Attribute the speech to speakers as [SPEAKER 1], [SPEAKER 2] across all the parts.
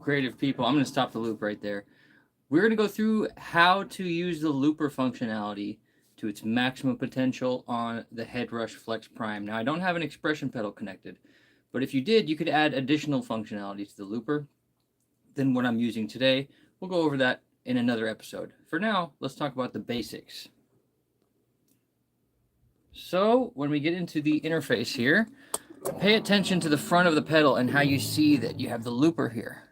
[SPEAKER 1] creative people. I'm going to stop the loop right there. We're going to go through how to use the looper functionality to its maximum potential on the Headrush Flex Prime. Now, I don't have an expression pedal connected, but if you did, you could add additional functionality to the looper than what I'm using today. We'll go over that in another episode. For now, let's talk about the basics. So, when we get into the interface here, pay attention to the front of the pedal and how you see that you have the looper here.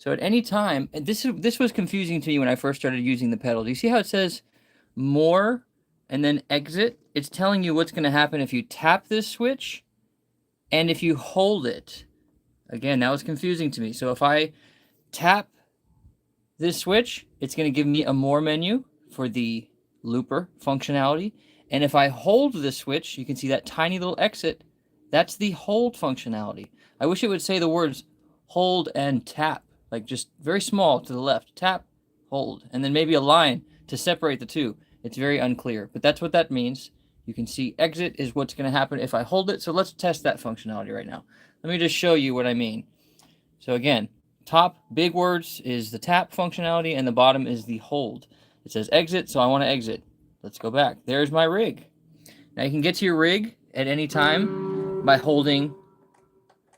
[SPEAKER 1] So at any time, and this was confusing to me when I first started using the pedal. Do you see how it says more and then exit? It's telling you what's going to happen if you tap this switch and if you hold it. Again, that was confusing to me. So if I tap this switch, it's going to give me a more menu for the looper functionality. And if I hold this switch, you can see that tiny little exit. That's the hold functionality. I wish it would say the words hold and tap, like just very small to the left. Tap, hold, and then maybe a line to separate the two. It's very unclear, but that's what that means. You can see exit is what's going to happen if I hold it. So let's test that functionality right now. Let me just show you what I mean. So again, top big words is the tap functionality and the bottom is the hold. It says exit, so I want to exit. Let's go back. There's my rig. Now you can get to your rig at any time by holding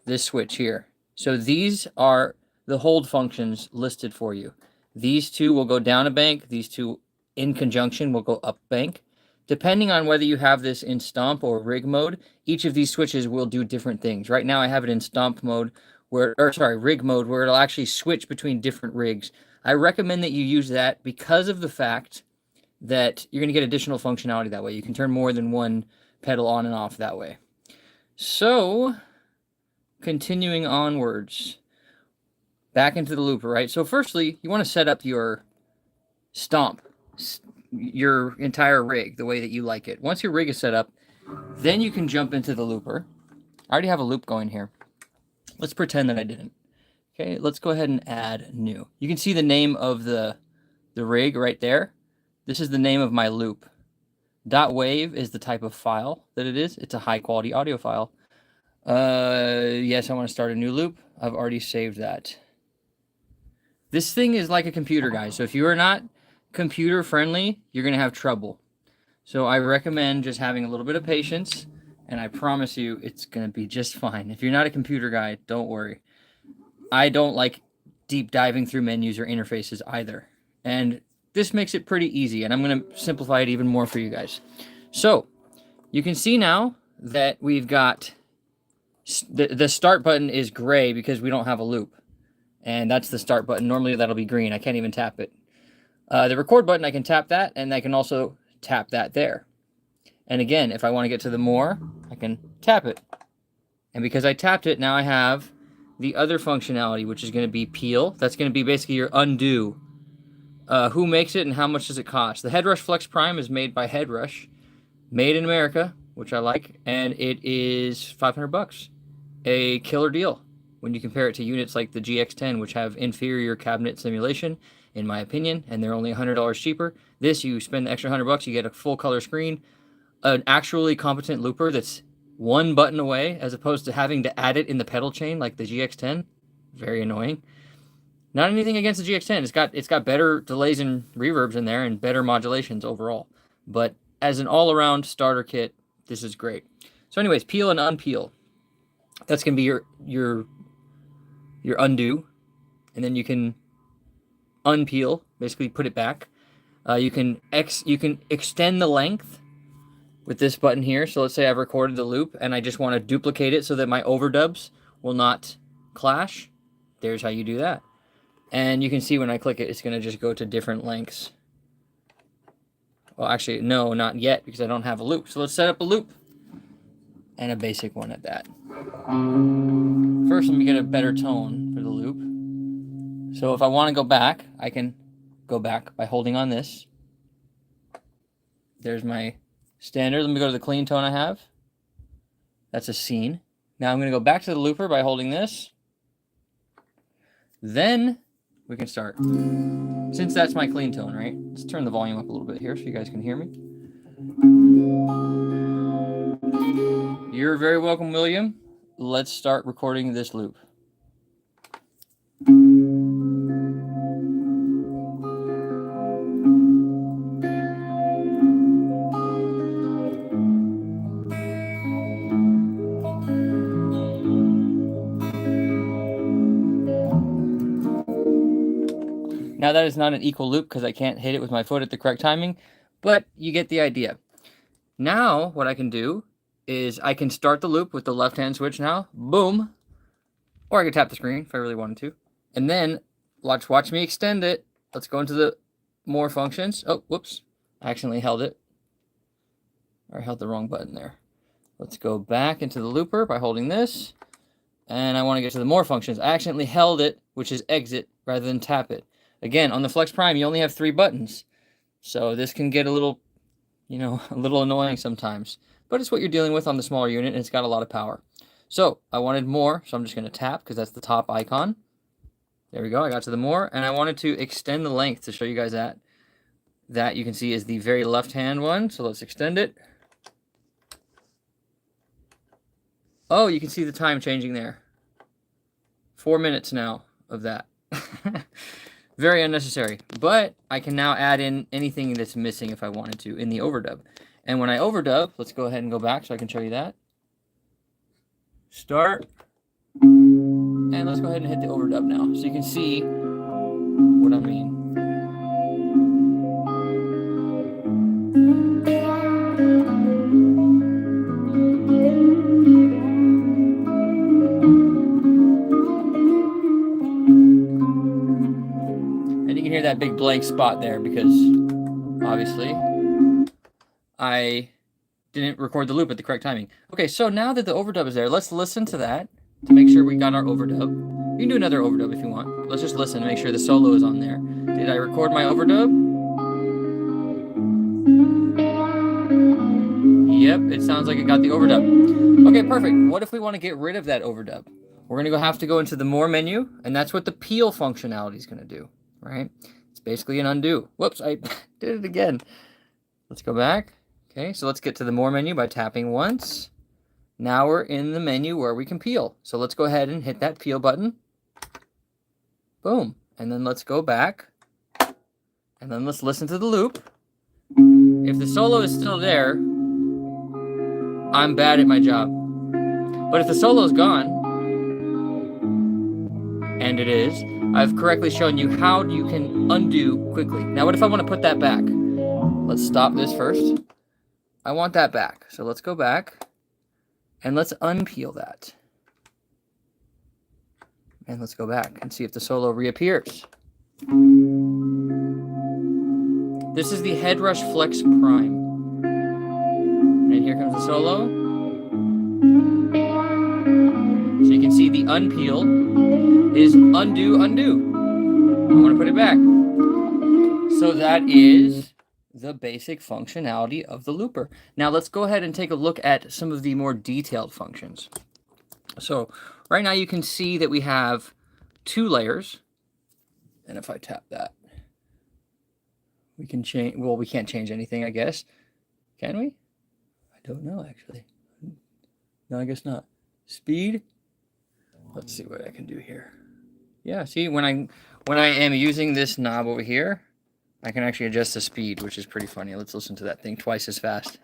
[SPEAKER 1] this switch here. So these are the hold functions listed for you. These two will go down a bank. These two in conjunction will go up bank. Depending on whether you have this in stomp or rig mode, each of these switches will do different things. Right now I have it in stomp mode, rig mode, where it'll actually switch between different rigs. I recommend that you use that because of the fact that you're going to get additional functionality that way. You can turn more than one pedal on and off that way. So, continuing onwards, back into the looper, right? So firstly, you want to set up your stomp, your entire rig the way that you like it. Once your rig is set up, then you can jump into the looper. I already have a loop going here. Let's pretend that I didn't. Okay, let's go ahead and add new. You can see the name of the rig right there. This is the name of my loop. .wav is the type of file that it is. It's a high quality audio file. Yes, I want to start a new loop. I've already saved that. This thing is like a computer, guys. So if you are not computer friendly, you're going to have trouble. So I recommend just having a little bit of patience, and I promise you it's going to be just fine. If you're not a computer guy, don't worry. I don't like deep diving through menus or interfaces either. And this makes it pretty easy, and I'm going to simplify it even more for you guys. So you can see now that we've got the start button is gray because we don't have a loop. And that's the start button. Normally that'll be green. I can't even tap it. The record button, I can tap that, and I can also tap that there. And again, if I want to get to the more, I can tap it. And because I tapped it, now I have the other functionality, which is going to be peel. That's going to be basically your undo. Who makes it and how much does it cost? The Headrush Flex Prime is made by Headrush, made in America, which I like, and it is $500. A killer deal when you compare it to units like the GX10, which have inferior cabinet simulation, in my opinion, and they're only $100 cheaper. This, you spend the extra $100, you get a full color screen, an actually competent looper that's one button away, as opposed to having to add it in the pedal chain like the GX10. Very annoying. Not anything against the GX10. It's got better delays and reverbs in there and better modulations overall. But as an all-around starter kit, this is great. So anyways, peel and unpeel. That's going to be your undo. And then you can unpeel, basically put it back. You can extend the length with this button here. So let's say I've recorded the loop and I just want to duplicate it so that my overdubs will not clash. There's how you do that. And you can see when I click it, it's going to just go to different lengths. Well, actually, no, not yet, because I don't have a loop. So let's set up a loop. And a basic one at that. First, let me get a better tone for the loop. So if I want to go back, I can go back by holding on this. There's my standard. Let me go to the clean tone I have. That's a scene. Now I'm going to go back to the looper by holding this. Then we can start. Since that's my clean tone, right? Let's turn the volume up a little bit here so you guys can hear me. You're very welcome, William. Let's start recording this loop. Now that is not an equal loop because I can't hit it with my foot at the correct timing, but you get the idea. Now what I can do is I can start the loop with the left-hand switch now, boom, or I could tap the screen if I really wanted to, and then watch me extend it. Let's go into the more functions. Oh, whoops, I accidentally held it, or I held the wrong button there. Let's go back into the looper by holding this, and I want to get to the more functions. I accidentally held it, which is exit, rather than tap it. Again, on the Flex Prime, you only have 3 buttons, so this can get a little, a little annoying sometimes. But it's what you're dealing with on the smaller unit, and it's got a lot of power. So I wanted more, so I'm just going to tap because that's the top icon. There we go. I got to the more, and I wanted to extend the length to show you guys that. That you can see is the very left-hand one, so let's extend it. Oh, you can see the time changing there. 4 minutes now of that. Very unnecessary. But I can now add in anything that's missing if I wanted to in the overdub. And when I overdub, let's go ahead and go back so I can show you that. Start. And let's go ahead and hit the overdub now so you can see what I mean. Hear that big blank spot there because obviously I didn't record the loop at the correct timing. Okay, so now that the overdub is there, let's listen to that to make sure we got our overdub. You can do another overdub if you want. Let's just listen to make sure the solo is on there. Did I record my overdub? Yep, it sounds like it got the overdub. Okay, perfect. What if we want to get rid of that overdub? We're going to have to go into the more menu, and that's what the peel functionality is going to do. Right? It's basically an undo. Whoops, I did it again. Let's go back. Okay, so let's get to the more menu by tapping once. Now we're in the menu where we can peel. So let's go ahead and hit that peel button. Boom. And then let's go back. And then let's listen to the loop. If the solo is still there, I'm bad at my job. But if the solo is gone, and it is, I've correctly shown you how you can undo quickly. Now, what if I want to put that back? Let's stop this first. I want that back. So let's go back and let's unpeel that. And let's go back and see if the solo reappears. This is the Headrush Flex Prime. And here comes the solo. So you can see the unpeel is undo, undo. I want to put it back. So that is the basic functionality of the looper. Now let's go ahead and take a look at some of the more detailed functions. So right now you can see that we have 2 layers. And if I tap that, we can change, well, we can't change anything, I guess. Can we? I don't know, actually. No, I guess not. Speed. Let's see what I can do here. Yeah, see, when I am using this knob over here, I can actually adjust the speed, which is pretty funny. Let's listen to that thing twice as fast.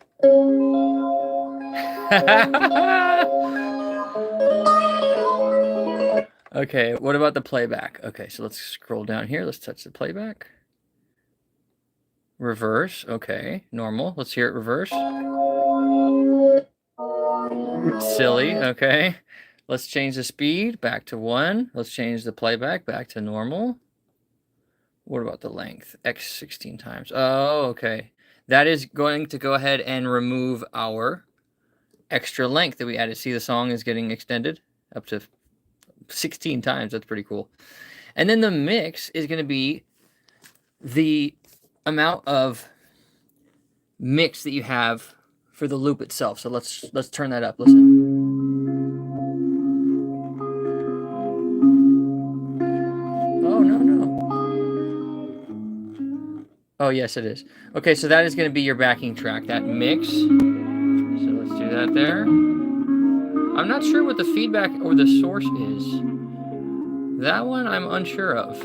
[SPEAKER 1] Okay, what about the playback? Okay, so let's scroll down here. Let's touch the playback. Reverse, okay. Normal, let's hear it reverse. Silly, okay. Let's change the speed back to 1. Let's change the playback back to normal. What about the length? X 16 times. Oh, okay. That is going to go ahead and remove our extra length that we added. See, the song is getting extended up to 16 times. That's pretty cool. And then the mix is going to be the amount of mix that you have for the loop itself. So let's turn that up. Listen. Oh, no. Oh, yes, it is. Okay, so that is going to be your backing track, that mix. So let's do that there. I'm not sure what the feedback or the source is. That one I'm unsure of.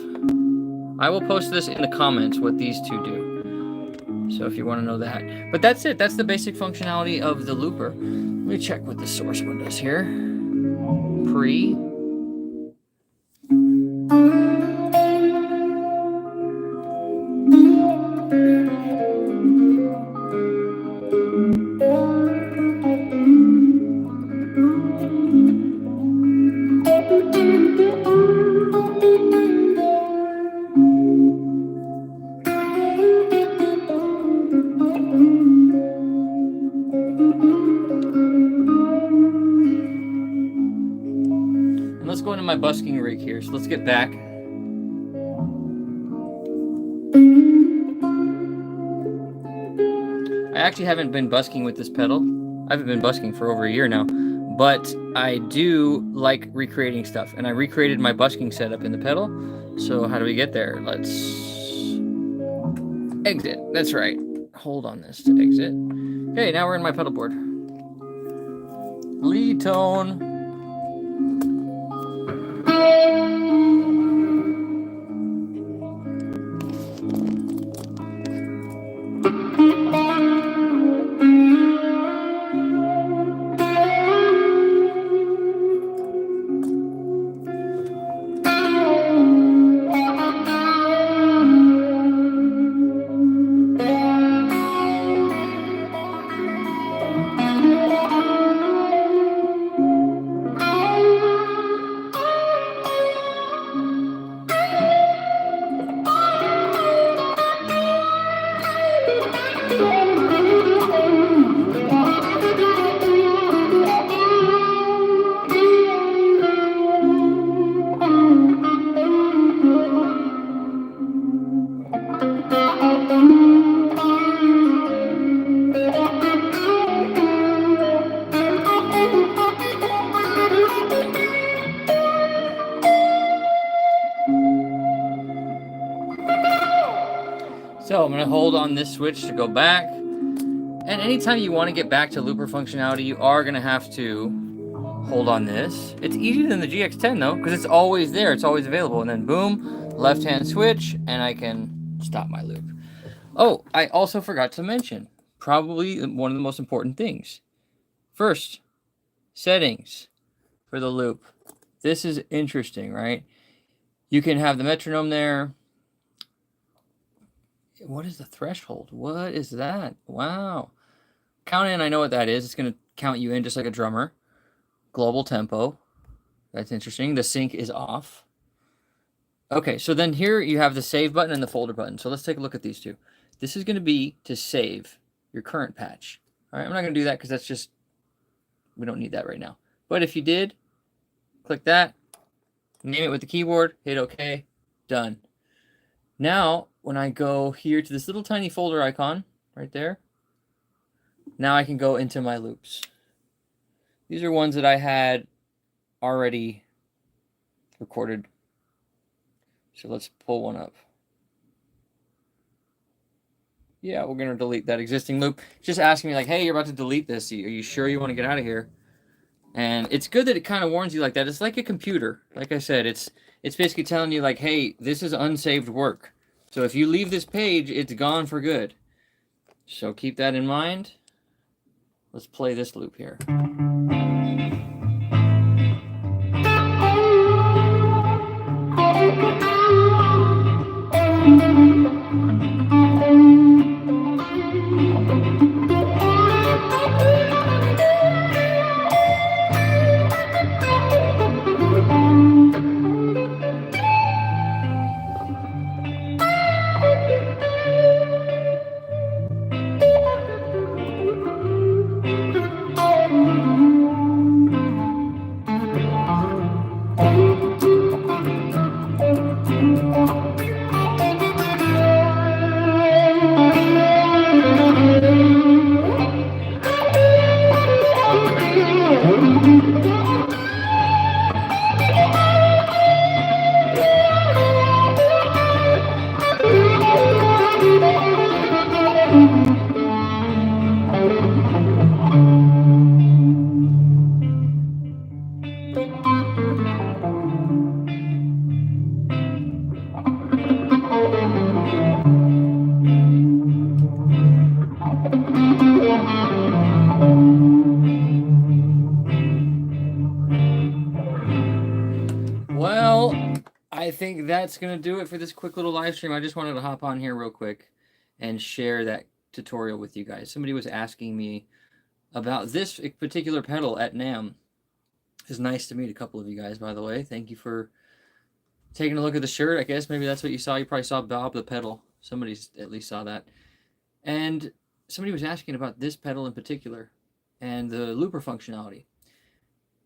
[SPEAKER 1] I will post this in the comments what these two do. So if you want to know that. But that's it. That's the basic functionality of the looper. Let me check what the source one does here. Pre. my busking rig here, so let's get back. I actually haven't been busking with this pedal. I haven't been busking for over a year now, but I do like recreating stuff, and I recreated my busking setup in the pedal. So how do we get there? Let's exit. That's right. Hold on this to exit. Okay, now we're in my pedal board. Lead tone. So I'm going to hold on this switch to go back. And anytime you want to get back to looper functionality, you are going to have to hold on this. It's easier than the GX10 though, because it's always there. It's always available. And then boom, left-hand switch, and I can stop my loop. Oh, I also forgot to mention, probably one of the most important things. First, settings for the loop. This is interesting, right? You can have the metronome there. What is the threshold? What is that? Wow. Count in, I know what that is. It's going to count you in just like a drummer. Global tempo. That's interesting. The sync is off. Okay, so then here you have the save button and the folder button. So let's take a look at these two. This is going to be to save your current patch. All right, I'm not going to do that because that's just, we don't need that right now. But if you did, click that, name it with the keyboard, hit OK, done. Now, when I go here to this little tiny folder icon right there, now I can go into my loops. These are ones that I had already recorded. So let's pull one up. Yeah, we're going to delete that existing loop. It's just asking me like, hey, you're about to delete this. Are you sure you want to get out of here? And it's good that it kind of warns you like that. It's like a computer. Like I said, it's basically telling you like, hey, this is unsaved work. So if you leave this page, it's gone for good. So keep that in mind. Let's play this loop here. Well, I think that's going to do it for this quick little live stream. I just wanted to hop on here real quick and share that tutorial with you guys. Somebody was asking me about this particular pedal at NAMM. It's nice to meet a couple of you guys, by the way. Thank you for taking a look at the shirt. I guess maybe that's what you saw. You probably saw Bob the pedal. Somebody at least saw that. And somebody was asking about this pedal in particular and the looper functionality.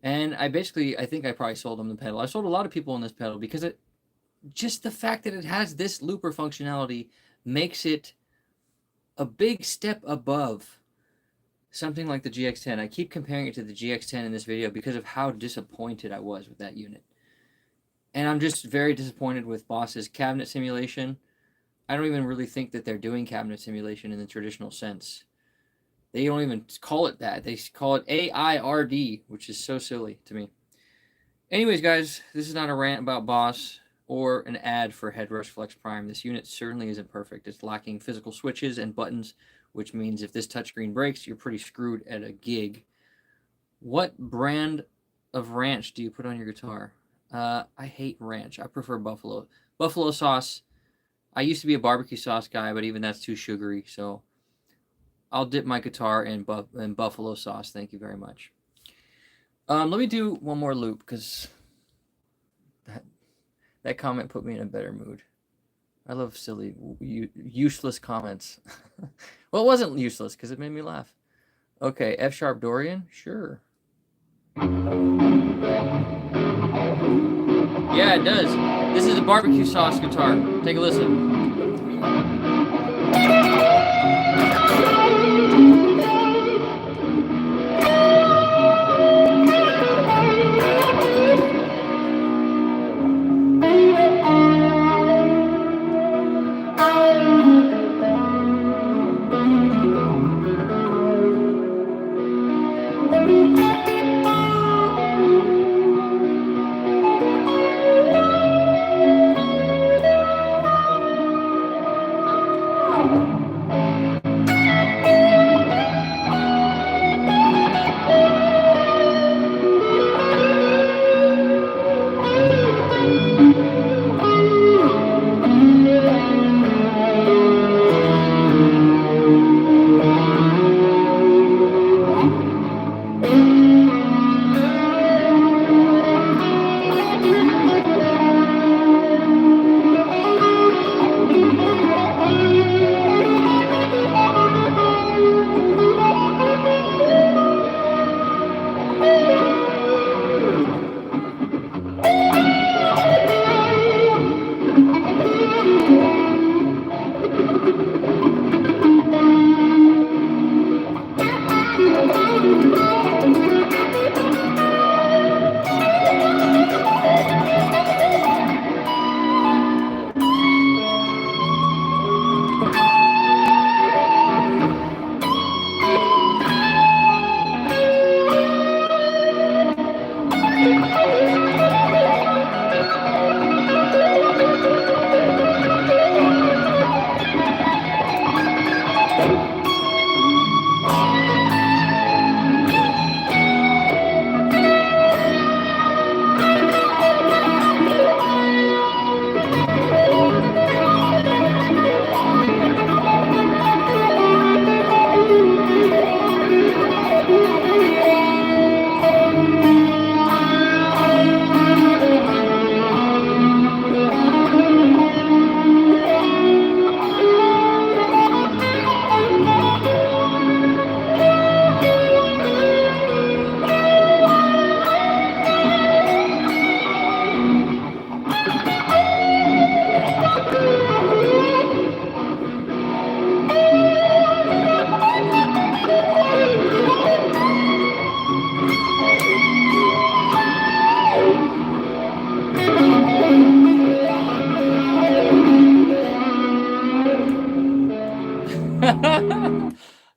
[SPEAKER 1] And I think I probably sold them the pedal. I sold a lot of people on this pedal because just the fact that it has this looper functionality makes it a big step above something like the GX10. I keep comparing it to the GX10 in this video because of how disappointed I was with that unit. And I'm just very disappointed with Boss's cabinet simulation. I don't even really think that they're doing cabinet simulation in the traditional sense. They don't even call it that. They call it AIRD, which is so silly to me. Anyways, guys, this is not a rant about Boss or an ad for Headrush Flex Prime. This unit certainly isn't perfect. It's lacking physical switches and buttons, which means if this touchscreen breaks, you're pretty screwed at a gig. What brand of ranch do you put on your guitar? I hate ranch. I prefer buffalo. Buffalo sauce. I used to be a barbecue sauce guy, but even that's too sugary, so I'll dip my guitar in buffalo sauce. Thank you very much. Let me do one more loop because that comment put me in a better mood. I love silly, useless comments. Well, it wasn't useless because it made me laugh. Okay, F sharp Dorian? Sure. Yeah, it does. This is a barbecue sauce guitar. Take a listen.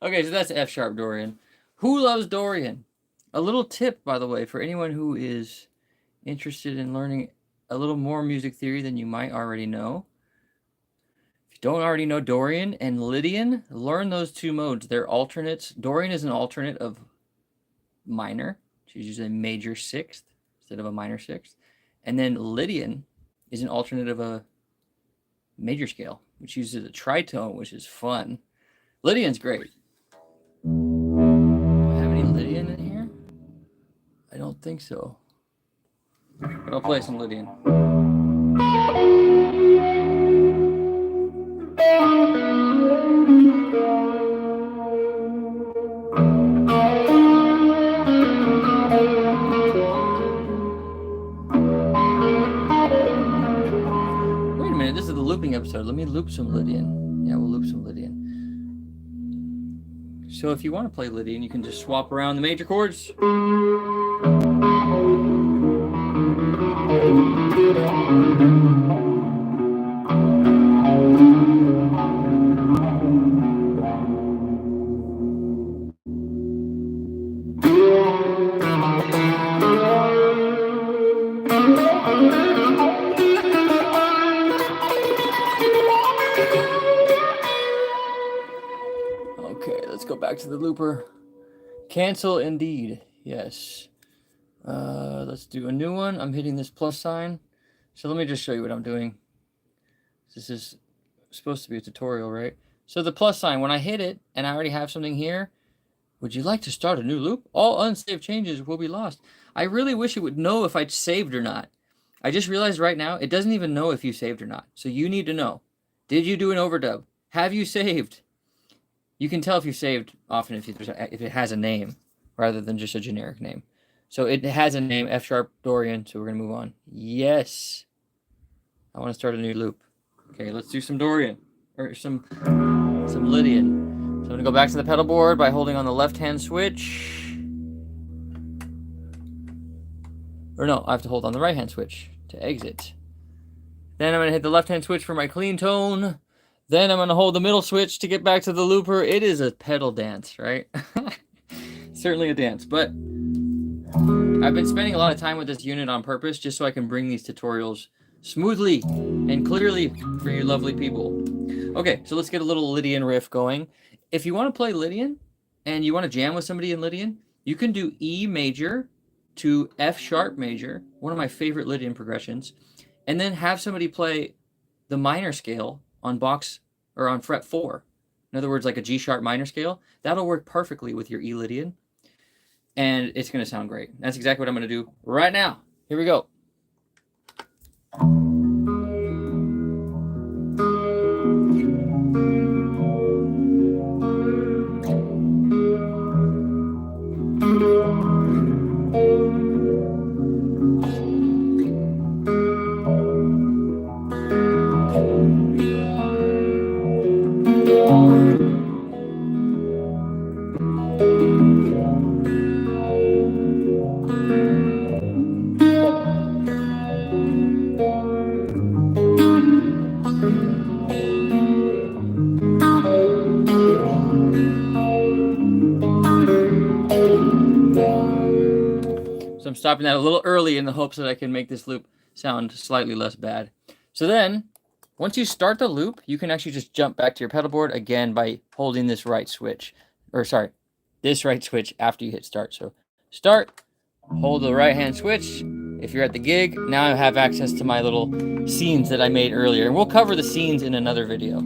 [SPEAKER 1] Okay, so that's F sharp Dorian. Who loves Dorian? A little tip, by the way, for anyone who is interested in learning a little more music theory than you might already know. If you don't already know Dorian and Lydian, learn those two modes. They're alternates. Dorian is an alternate of minor, which is usually a major sixth instead of a minor sixth. And then Lydian is an alternate of a major scale, which uses a tritone, which is fun. Lydian's great. Do I have any Lydian in here? I don't think so. But I'll play some Lydian. loop some Lydian. Yeah, we'll loop some Lydian. So if you want to play Lydian, you can just swap around the major chords. Okay, let's go back to the looper. Cancel indeed. Yes. Let's do a new one. I'm hitting this plus sign. So let me just show you what I'm doing. This is supposed to be a tutorial, right? So the plus sign, when I hit it and I already have something here, would you like to start a new loop? All unsaved changes will be lost. I really wish it would know if I'd saved or not. I just realized right now, it doesn't even know if you saved or not. So you need to know. Did you do an overdub? Have you saved? You can tell if you saved often if it has a name rather than just a generic name. So it has a name, F sharp Dorian, so we're going to move on. Yes. I want to start a new loop. Okay, let's do some Dorian, or some Lydian. So I'm going to go back to the pedal board by holding on the left-hand switch. Or no, I have to hold on the right-hand switch to exit. Then I'm going to hit the left-hand switch for my clean tone. Then I'm going to hold the middle switch to get back to the looper. It is a pedal dance, right? Certainly a dance, but I've been spending a lot of time with this unit on purpose just so I can bring these tutorials smoothly and clearly for you lovely people. Okay, so let's get a little Lydian riff going. If you want to play Lydian and you want to jam with somebody in Lydian, you can do E major to F sharp major, one of my favorite Lydian progressions, and then have somebody play the minor scale on box or on fret 4. In other words, like a G sharp minor scale. That'll work perfectly with your E Lydian. And it's going to sound great. That's exactly what I'm going to do right now. Here we go. I'm stopping that a little early in the hopes that I can make this loop sound slightly less bad. So then, once you start the loop, you can actually just jump back to your pedal board again by holding this right switch. Or sorry, this right switch after you hit start. So start, hold the right-hand switch. If you're at the gig, now I have access to my little scenes that I made earlier. And we'll cover the scenes in another video.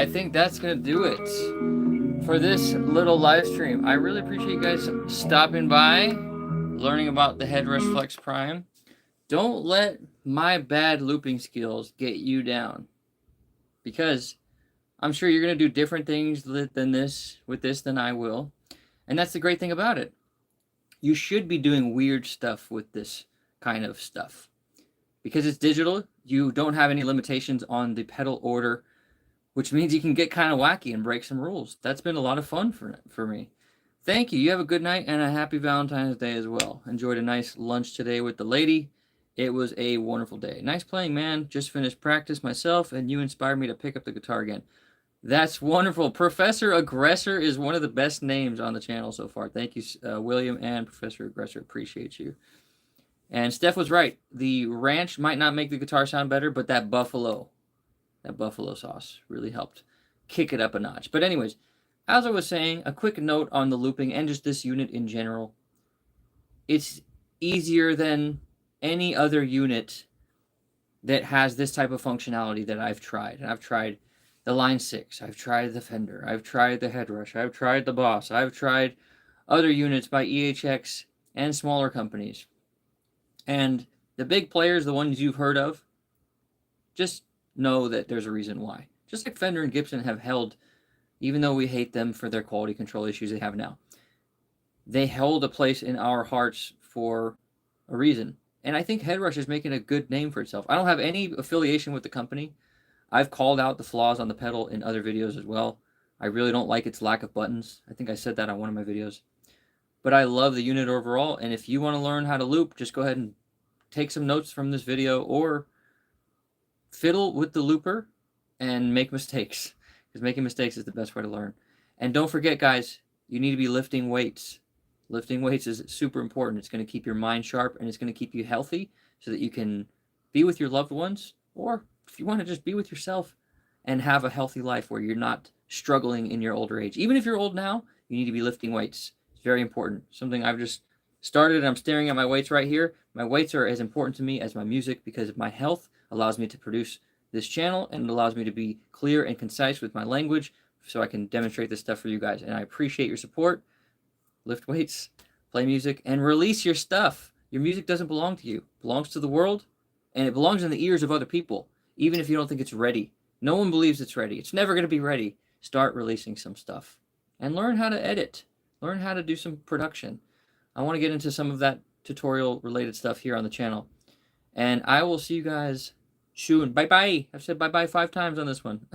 [SPEAKER 1] I think that's going to do it for this little live stream. I really appreciate you guys stopping by, learning about the Headrush Flex Prime. Don't let my bad looping skills get you down, because I'm sure you're going to do different things than this with this than I will. And that's the great thing about it. You should be doing weird stuff with this kind of stuff. Because it's digital, you don't have any limitations on the pedal order, which means you can get kind of wacky and break some rules. That's been a lot of fun for me. Thank you. You have a good night and a happy Valentine's Day as well. Enjoyed a nice lunch today with the lady. It was a wonderful day. Nice playing, man. Just finished practice myself, and you inspired me to pick up the guitar again. That's wonderful. Professor Aggressor is one of the best names on the channel so far. Thank you, William and Professor Aggressor. Appreciate you. And Steph was right. The ranch might not make the guitar sound better, but that buffalo sauce really helped kick it up a notch. But anyways, as I was saying, a quick note on the looping and just this unit in general. It's easier than any other unit that has this type of functionality that I've tried. And I've tried the Line 6, I've tried the Fender, I've tried the Headrush, I've tried the Boss, I've tried other units by EHX and smaller companies. And the big players, the ones you've heard of, just know that there's a reason why. Just like Fender and Gibson have held, even though we hate them for their quality control issues they have now, they held a place in our hearts for a reason. And I think Headrush is making a good name for itself. I don't have any affiliation with the company. I've called out the flaws on the pedal in other videos as well. I really don't like its lack of buttons. I think I said that on one of my videos. But I love the unit overall, and if you want to learn how to loop, just go ahead and take some notes from this video or fiddle with the looper and make mistakes, because making mistakes is the best way to learn. And don't forget, guys, you need to be lifting weights. Lifting weights is super important. It's going to keep your mind sharp, and it's going to keep you healthy so that you can be with your loved ones, or if you want to just be with yourself and have a healthy life where you're not struggling in your older age. Even if you're old now, you need to be lifting weights. It's very important. Something I've just started, and I'm staring at my weights right here. My weights are as important to me as my music, because my health allows me to produce this channel, and it allows me to be clear and concise with my language so I can demonstrate this stuff for you guys. And I appreciate your support. Lift weights, play music, and release your stuff. Your music doesn't belong to you. It belongs to the world, and it belongs in the ears of other people, even if you don't think it's ready. No one believes it's ready. It's never going to be ready. Start releasing some stuff and learn how to edit. Learn how to do some production. I want to get into some of that tutorial related stuff here on the channel. And I will see you guys soon. Bye-bye. I've said bye-bye 5 times on this one.